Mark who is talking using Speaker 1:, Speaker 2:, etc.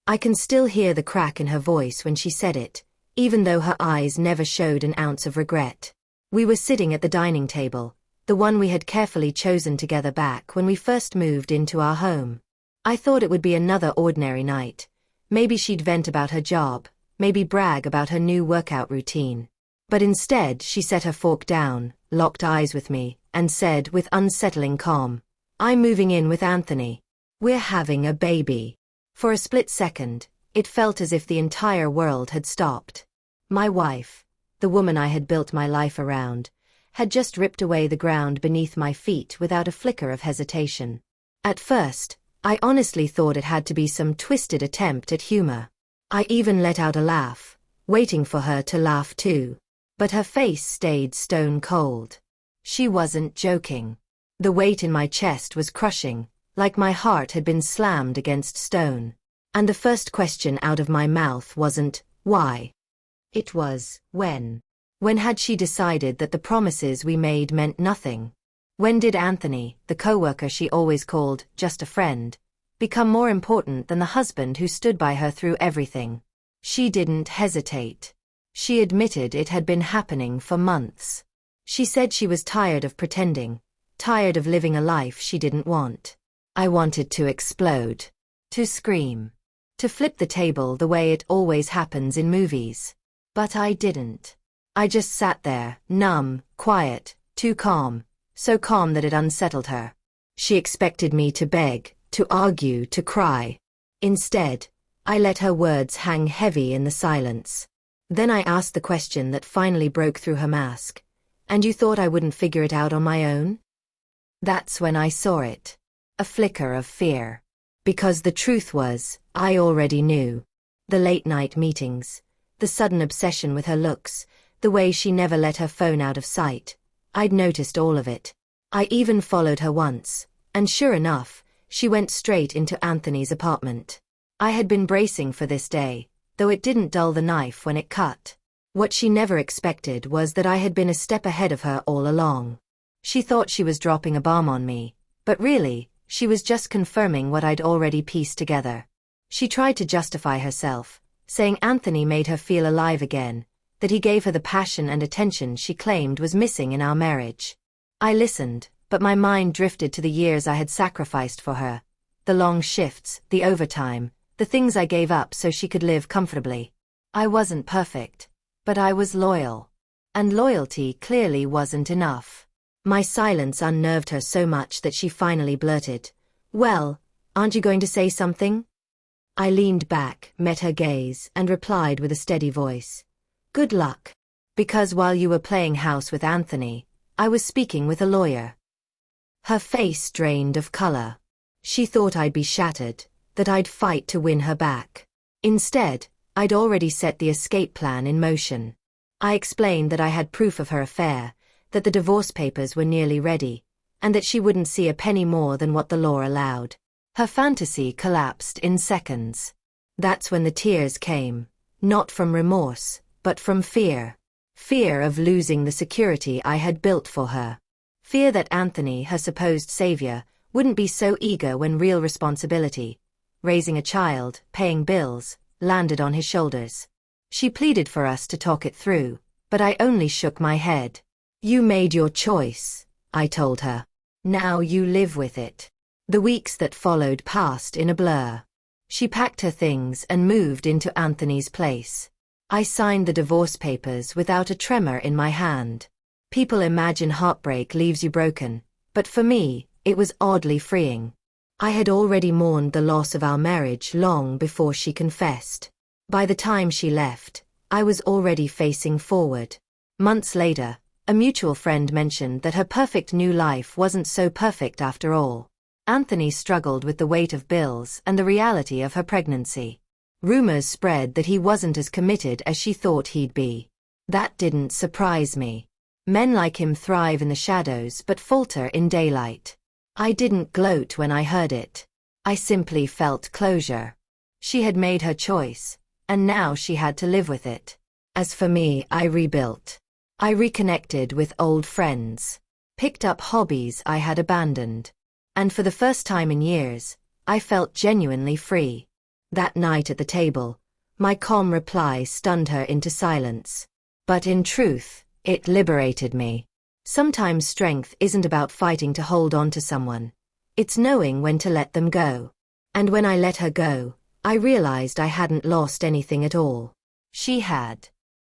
Speaker 1: I can still hear the crack in her voice when she said it, even though her eyes never showed an ounce of regret. We were sitting at the dining table, the one we had carefully chosen together back when we first moved into our home. I thought it would be another ordinary night. Maybe she'd vent about her job, maybe brag about her new workout routine. But instead she set her fork down, locked eyes with me, and said with unsettling calm, "I'm moving in with Anthony. We're having a baby." For a split second, it felt as if the entire world had stopped. My wife, the woman I had built my life around, had just ripped away the ground beneath my feet without a flicker of hesitation. At first, I honestly thought it had to be some twisted attempt at humor. I even let out a laugh, waiting for her to laugh too. But her face stayed stone cold. She wasn't joking. The weight in my chest was crushing, like my heart had been slammed against stone. And the first question out of my mouth wasn't, why? It was, when? When had she decided that the promises we made meant nothing? When did Anthony, the coworker she always called just a friend, become more important than the husband who stood by her through everything? She didn't hesitate. She admitted it had been happening for months. She said she was tired of pretending, tired of living a life she didn't want. I wanted to explode, to scream, to flip the table the way it always happens in movies. But I didn't. I just sat there, numb, quiet, too calm, so calm that it unsettled her. She expected me to beg, to argue, to cry. Instead, I let her words hang heavy in the silence. Then I asked the question that finally broke through her mask. "And you thought I wouldn't figure it out on my own?" That's when I saw it. A flicker of fear. Because the truth was, I already knew. The late-night meetings, the sudden obsession with her looks, the way she never let her phone out of sight. I'd noticed all of it. I even followed her once, and sure enough, she went straight into Anthony's apartment. I had been bracing for this day, though it didn't dull the knife when it cut. What she never expected was that I had been a step ahead of her all along. She thought she was dropping a bomb on me, but really, she was just confirming what I'd already pieced together. She tried to justify herself, saying Anthony made her feel alive again, that he gave her the passion and attention she claimed was missing in our marriage. I listened, but my mind drifted to the years I had sacrificed for her, the long shifts, the overtime, the things I gave up so she could live comfortably. I wasn't perfect, but I was loyal. And loyalty clearly wasn't enough. My silence unnerved her so much that she finally blurted, "Well, aren't you going to say something?" I leaned back, met her gaze, and replied with a steady voice, "Good luck. Because while you were playing house with Anthony, I was speaking with a lawyer." Her face drained of color. She thought I'd be shattered, that I'd fight to win her back. Instead, I'd already set the escape plan in motion. I explained that I had proof of her affair, that the divorce papers were nearly ready, and that she wouldn't see a penny more than what the law allowed. Her fantasy collapsed in seconds. That's when the tears came, not from remorse, but from fear. Fear of losing the security I had built for her. Fear that Anthony, her supposed savior, wouldn't be so eager when real responsibility, raising a child, paying bills, landed on his shoulders. She pleaded for us to talk it through, but I only shook my head. "You made your choice," I told her. "Now you live with it." The weeks that followed passed in a blur. She packed her things and moved into Anthony's place. I signed the divorce papers without a tremor in my hand. People imagine heartbreak leaves you broken, but for me, it was oddly freeing. I had already mourned the loss of our marriage long before she confessed. By the time she left, I was already facing forward. Months later, a mutual friend mentioned that her perfect new life wasn't so perfect after all. Anthony struggled with the weight of bills and the reality of her pregnancy. Rumors spread that he wasn't as committed as she thought he'd be. That didn't surprise me. Men like him thrive in the shadows but falter in daylight. I didn't gloat when I heard it. I simply felt closure. She had made her choice, and now she had to live with it. As for me, I rebuilt. I reconnected with old friends, picked up hobbies I had abandoned, and for the first time in years, I felt genuinely free. That night at the table, my calm reply stunned her into silence. But in truth, it liberated me. Sometimes strength isn't about fighting to hold on to someone. It's knowing when to let them go. And when I let her go, I realized I hadn't lost anything at all. She had.